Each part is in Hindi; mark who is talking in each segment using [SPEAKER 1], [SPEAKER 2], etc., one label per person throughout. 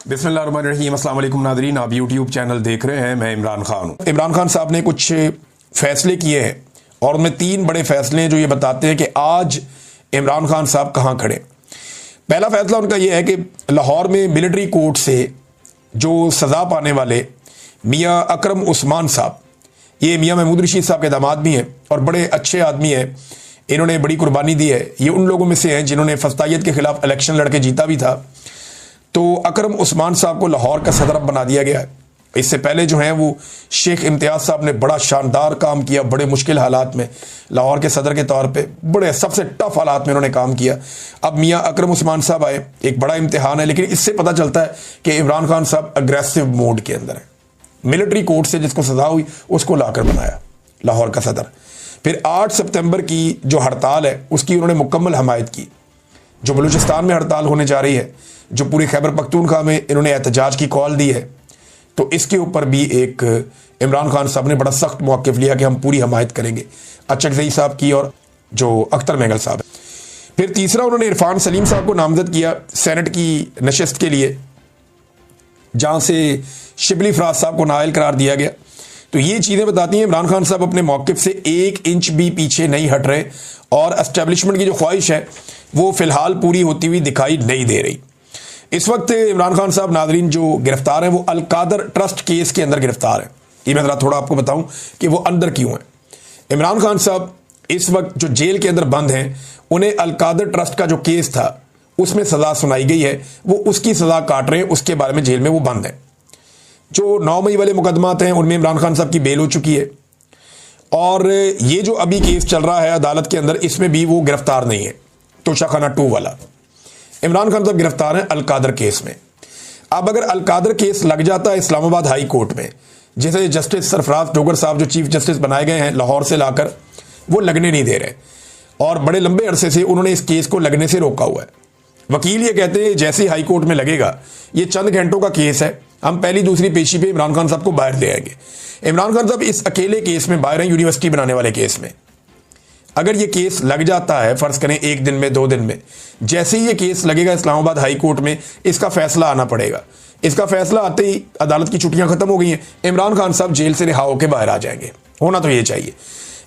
[SPEAKER 1] बिस्मिल्लाहिर्रहमानिर्रहीम। अस्सलाम वालेकुम नाज़रीन, आप यूट्यूब चैनल देख रहे हैं। मैं इमरान खान हूँ। इमरान खान साहब ने कुछ फैसले किए हैं और उनमें 3 बड़े फैसले हैं जो ये बताते हैं कि आज इमरान खान साहब कहाँ खड़े। पहला फैसला उनका ये है कि लाहौर में मिलिट्री कोर्ट से जो सज़ा पाने वाले मियाँ अकरम उस्मान साहब, ये मियाँ महमूद रशीद साहब के दामाद भी हैं और बड़े अच्छे आदमी हैं, इन्होंने बड़ी कुर्बानी दी है। ये उन लोगों में से हैं जिन्होंने फस्तायत के खिलाफ इलेक्शन लड़के जीता भी था। तो अकरम उस्मान साहब को लाहौर का सदर बना दिया गया है। इससे पहले जो हैं वो शेख इम्तियाज़ साहब ने बड़ा शानदार काम किया, बड़े मुश्किल हालात में लाहौर के सदर के तौर पे बड़े सबसे टफ हालात में उन्होंने काम किया। अब मियाँ अकरम उस्मान साहब आए, एक बड़ा इम्तिहान है, लेकिन इससे पता चलता है कि इमरान खान साहब अग्रेसिव मोड के अंदर है। मिलिट्री कोर्ट से जिसको सजा हुई उसको लाकर बनाया लाहौर का सदर। फिर 8 सितंबर की जो हड़ताल है उसकी उन्होंने मुकम्मल हमायत की। जो बलूचिस्तान में हड़ताल होने जा रही है, जो पूरे खैबर पख्तूनख्वा में इन्होंने एहतजाज की कॉल दी है, तो इसके ऊपर भी एक इमरान खान साहब ने बड़ा सख्त मौक़िफ़ लिया कि हम पूरी हमायत करेंगे, अचकज़ई साहब की और जो अख्तर महंगल साहब है। फिर तीसरा उन्होंने इरफान सलीम साहब को नामज़द किया सेनेट की नशस्त के लिए, जहाँ से शिबली फराज साहब को नाअहल करार दिया गया। तो ये चीज़ें बताती हैं इमरान खान साहब अपने मौक़िफ़ से 1 इंच भी पीछे नहीं हट रहे और एस्टेब्लिशमेंट की जो ख्वाहिश है वो फ़िलहाल पूरी होती हुई दिखाई नहीं दे रही। इस वक्त इमरान खान साहब नाज़रीन जो गिरफ्तार हैं वो अल-कादर ट्रस्ट केस के अंदर गिरफ्तार हैं। ये मैं ज़रा थोड़ा आपको बताऊं कि वो अंदर क्यों हैं। इमरान खान साहब इस वक्त जो जेल के अंदर बंद हैं, उन्हें अल-कादर ट्रस्ट का जो केस था उसमें सज़ा सुनाई गई है, वो उसकी सज़ा काट रहे हैं, उसके बारे में जेल में वो बंद हैं। जो 9 मई वाले मुकदमात हैं उनमें इमरान खान साहब की बेल हो चुकी है और ये जो अभी केस चल रहा है अदालत के अंदर, इसमें भी वो गिरफ्तार नहीं है। तोशाखाना 2 वाला इमरान खान साहब गिरफ्तार हैं अल-कादर केस में। अब अगर अल-कादर केस लग जाता है इस्लामाबाद हाई कोर्ट में, जैसे जस्टिस सरफराज डोगर साहब जो चीफ जस्टिस बनाए गए हैं लाहौर से लाकर, वो लगने नहीं दे रहे और बड़े लंबे अरसे से उन्होंने इस केस को लगने से रोका हुआ है। वकील ये कहते हैं जैसे हाई कोर्ट में लगेगा, ये चंद घंटों का केस है, हम पहली दूसरी पेशी पे इमरान खान साहब को बाहर ले आएंगे। इमरान खान साहब इस अकेले केस में बाहर हैं, यूनिवर्सिटी बनाने वाले केस में। अगर ये केस लग जाता है, फर्ज करें 1 दिन में 2 दिन में, जैसे ही ये केस लगेगा इस्लामाबाद हाई कोर्ट में, इसका फैसला आना पड़ेगा। इसका फैसला आते ही अदालत की छुट्टियां खत्म हो गई हैं, इमरान खान साहब जेल से रिहा होकर बाहर आ जाएंगे। होना तो ये चाहिए,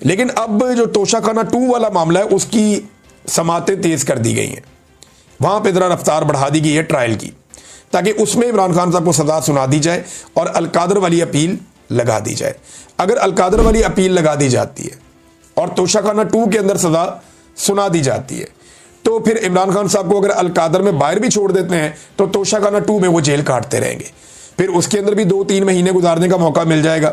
[SPEAKER 1] लेकिन अब जो तोशाखाना 2 वाला मामला है उसकी समातें तेज कर दी गई हैं। वहां पर जरा रफ्तार बढ़ा दी गई है ट्रायल की, ताकि उसमें इमरान खान साहब को सजा सुना दी जाए और अल-कादर वाली अपील लगा दी जाए। अगर अल-कादर वाली अपील लगा दी जाती है और तोशाखाना 2 के अंदर सजा सुना दी जाती है, तो फिर इमरान खान साहब को अगर अल-कादर में बाहर भी छोड़ देते हैं तो तोशाखाना 2 में वो जेल काटते रहेंगे। फिर उसके अंदर भी 2-3 महीने गुजारने का मौका मिल जाएगा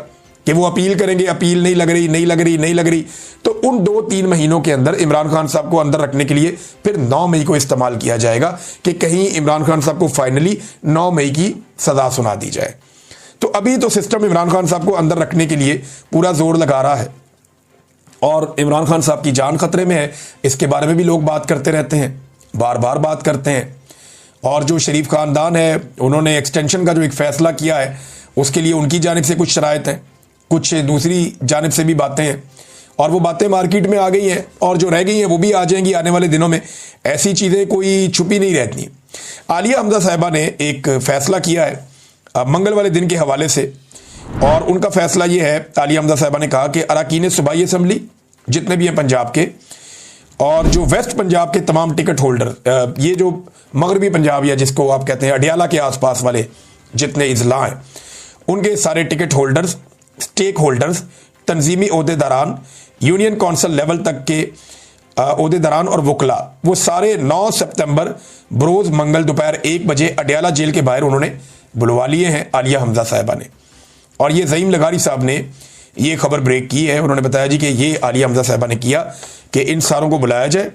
[SPEAKER 1] कि वो अपील करेंगे, अपील नहीं लग रही, तो उन 2-3 महीनों के अंदर इमरान खान साहब को अंदर रखने के लिए फिर 9 मई को इस्तेमाल किया जाएगा कि कहीं इमरान खान साहब को फाइनली 9 मई की सजा सुना दी जाए। तो अभी तो सिस्टम इमरान खान साहब को अंदर रखने के लिए पूरा जोर लगा रहा है और इमरान खान साहब की जान खतरे में है। इसके बारे में भी लोग बात करते रहते हैं, बार बार बात करते हैं। और जो शरीफ खानदान है, उन्होंने एक्सटेंशन का जो एक फ़ैसला किया है उसके लिए उनकी जानिब से कुछ शराइत हैं, कुछ दूसरी जानिब से भी बातें हैं, और वो बातें मार्केट में आ गई हैं और जो रह गई हैं वो भी आ जाएंगी आने वाले दिनों में। ऐसी चीज़ें कोई छुपी नहीं रहती। आलिया हमजा साहिबा ने एक फ़ैसला किया है मंगल वाले दिन के हवाले से, और उनका फैसला ये है, आलिया हमजा साहिबा ने कहा कि अरकान सूबाई असम्बली जितने भी हैं पंजाब के और जो वेस्ट पंजाब के तमाम टिकट होल्डर, ये जो मगरबी पंजाब या जिसको आप कहते हैं अडियाला के आसपास वाले जितने इजला हैं, उनके सारे टिकट होल्डर्स, स्टेक होल्डर्स, तंजीमी ओहदेदारान, यूनियन कौंसल लेवल तक के ओहदेदारान और वकला, वो सारे 9 सितंबर बरोज़ मंगल दोपहर 1 बजे अडियाला जेल के बाहर उन्होंने बुलवा लिए हैं आलिया हमजा साहिबा ने। और ये ज़ईम लगारी साहब ने ये खबर ब्रेक की है। उन्होंने बताया जी कि ये आलिया हमजा साहिबा ने किया कि इन सारों को बुलाया जाए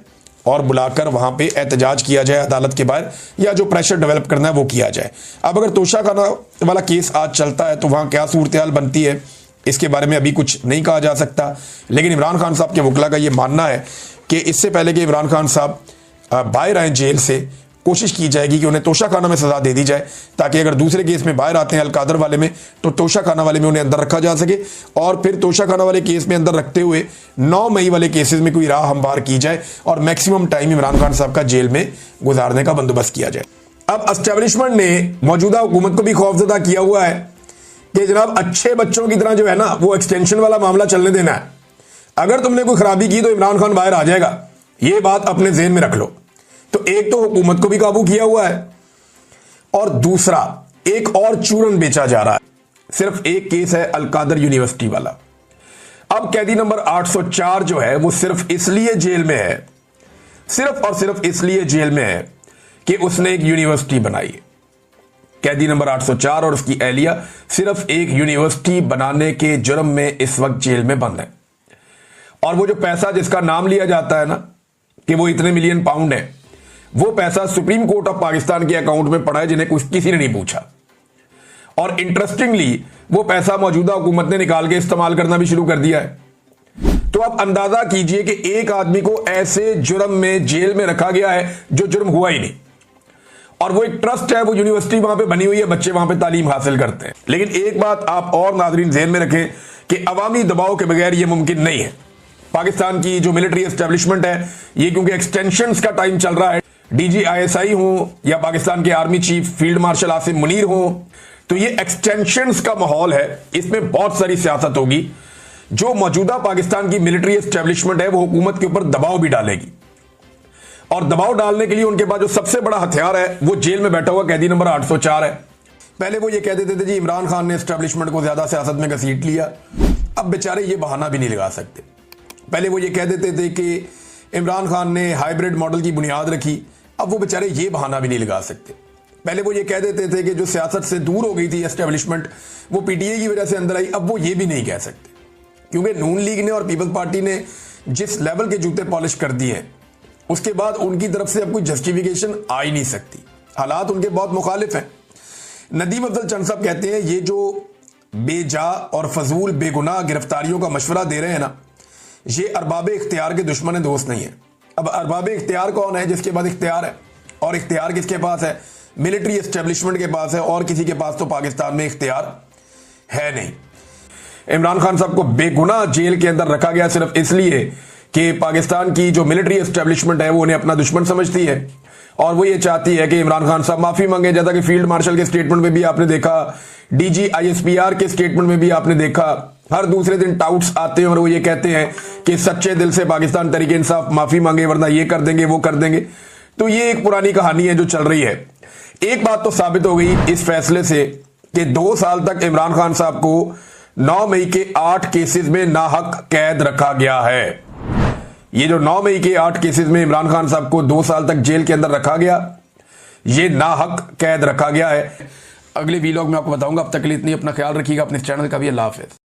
[SPEAKER 1] और बुलाकर वहाँ पे एहतजाज किया जाए अदालत के बाहर, या जो प्रेशर डेवलप करना है वो किया जाए। अब अगर तोशाखाना वाला केस आज चलता है तो वहाँ क्या सूरत हाल बनती है इसके बारे में अभी कुछ नहीं कहा जा सकता, लेकिन इमरान खान साहब के वकला का ये मानना है कि इससे पहले कि इमरान खान साहब बाहर आए जेल से, कोशिश की जाएगी कि उन्हें तोशाखाना में सजा दे दी जाए, ताकि अगर दूसरे केस में बाहर आते हैं अल-कादर वाले में तो तोशाखाना वाले में उन्हें अंदर रखा जा सके, और फिर तोशाखाना वाले केस में अंदर रखते हुए 9 मई वाले केसेस में कोई राह हमवार की जाए और मैक्सिमम टाइम इमरान खान साहब का जेल में गुजारने का बंदोबस्त किया जाए। अब एस्टेब्लिशमेंट ने मौजूदा हुकूमत को भी खौफजदा किया हुआ है कि जनाब अच्छे बच्चों की तरह जो है ना वो एक्सटेंशन वाला मामला चलने देना है। अगर तुमने कोई खराबी की तो इमरान खान बाहर आ जाएगा, ये बात अपने ज़हन में रख लो। तो एक तो हुकूमत को भी काबू किया हुआ है और दूसरा एक और चूरन बेचा जा रहा है। सिर्फ एक केस है अलकादर यूनिवर्सिटी वाला। अब कैदी नंबर 804 जो है वो सिर्फ इसलिए जेल में है, सिर्फ और सिर्फ इसलिए जेल में है कि उसने एक यूनिवर्सिटी बनाई है। कैदी नंबर 804 और उसकी एहलिया सिर्फ एक यूनिवर्सिटी बनाने के जुर्म में इस वक्त जेल में बंद है। और वो जो पैसा जिसका नाम लिया जाता है ना कि वो इतने मिलियन पाउंड है, वो पैसा सुप्रीम कोर्ट ऑफ पाकिस्तान के अकाउंट में पड़ा है जिन्हें किसी ने नहीं पूछा। और इंटरेस्टिंगली वो पैसा मौजूदा हुकूमत ने निकाल के इस्तेमाल करना भी शुरू कर दिया है। तो आप अंदाजा कीजिए कि एक आदमी को ऐसे जुर्म में जेल में रखा गया है जो जुर्म हुआ ही नहीं, और वो एक ट्रस्ट है, वो यूनिवर्सिटी वहां पे बनी हुई है, बच्चे वहां पे तालीम हासिल करते हैं। लेकिन एक बात आप और नाज़रीन ज़हन में रखें कि अवामी दबाव के बगैर ये मुमकिन नहीं है। पाकिस्तान की जो मिलिट्री एस्टेब्लिशमेंट है, ये क्योंकि एक्सटेंशंस का टाइम चल रहा है, DGISI हो या पाकिस्तान के army chief field marshal Asim Munir हो, तो ये एक्सटेंशंस का माहौल है, इसमें बहुत सारी सियासत होगी जो मौजूदा पाकिस्तान की मिलिट्री एस्टेब्लिशमेंट है वो हुकूमत के ऊपर दबाव भी डालेगी। और दबाव डालने के लिए उनके पास जो सबसे बड़ा हथियार है वो जेल में बैठा हुआ कैदी नंबर 804 है। पहले वो ये कह देते थे जी इमरान खान ने एस्टेब्लिशमेंट को ज्यादा सियासत में घसीट लिया, अब बेचारे ये बहाना भी नहीं लगा सकते। पहले वो ये कह देते थे कि इमरान खान ने हाइब्रिड मॉडल की बुनियाद रखी, अब वो बेचारे ये बहाना भी नहीं लगा सकते। पहले वो ये कह देते थे कि जो सियासत से दूर हो गई थी एस्टेब्लिशमेंट वो PTI की वजह से अंदर आई, अब वो ये भी नहीं कह सकते, क्योंकि नून लीग ने और पीपल्स पार्टी ने जिस लेवल के जूते पॉलिश कर दिए हैं उसके बाद उनकी तरफ से अब कोई जस्टिफिकेशन आ ही नहीं सकती। हालात उनके बहुत मुखालिफ हैं। नदीम अफजल चंद साहब कहते हैं ये जो बेजा और फजूल बेगुनाह गिरफ्तारियों का मशवरा दे रहे हैं ना, ये अरबाब इख्तियार के दुश्मन दोस्त नहीं है। अब अरबाब इख्तियार कौन है? जिसके पास इख्तियार है, और इख्तियार किसके पास है? मिलिट्री एस्टेब्लिशमेंट के पास है, और किसी के पास तो पाकिस्तान में इख्तियार है नहीं। इमरान खान साहब को बेगुनाह जेल के अंदर रखा गया सिर्फ इसलिए कि पाकिस्तान की जो मिलिट्री एस्टेब्लिशमेंट है वो उन्हें अपना दुश्मन समझती है और वो ये चाहती है कि इमरान खान साहब माफी मांगे। जैसा कि फील्ड मार्शल के स्टेटमेंट में भी आपने देखा, DGISPR के स्टेटमेंट में भी आपने देखा, हर दूसरे दिन टाउट्स आते हैं और वो ये कहते हैं कि सच्चे दिल से पाकिस्तान तहरीक इंसाफ माफी मांगे वरना ये कर देंगे वो कर देंगे। तो ये एक पुरानी कहानी है जो चल रही है। एक बात तो साबित हो गई इस फैसले से कि 2 साल तक इमरान खान साहब को 9 मई के 8 केसेस में नाहक कैद रखा गया है। ये जो 9 मई के 8 केसेस में इमरान खान साहब को 2 साल तक जेल के अंदर रखा गया, ये नाहक कैद रखा गया है। अगले वीलॉग में आपको बताऊंगा। अब तक के लिए इतनी अपना ख्याल रखिएगा, अपने चैनल का भी। अल्लाह हाफिज़।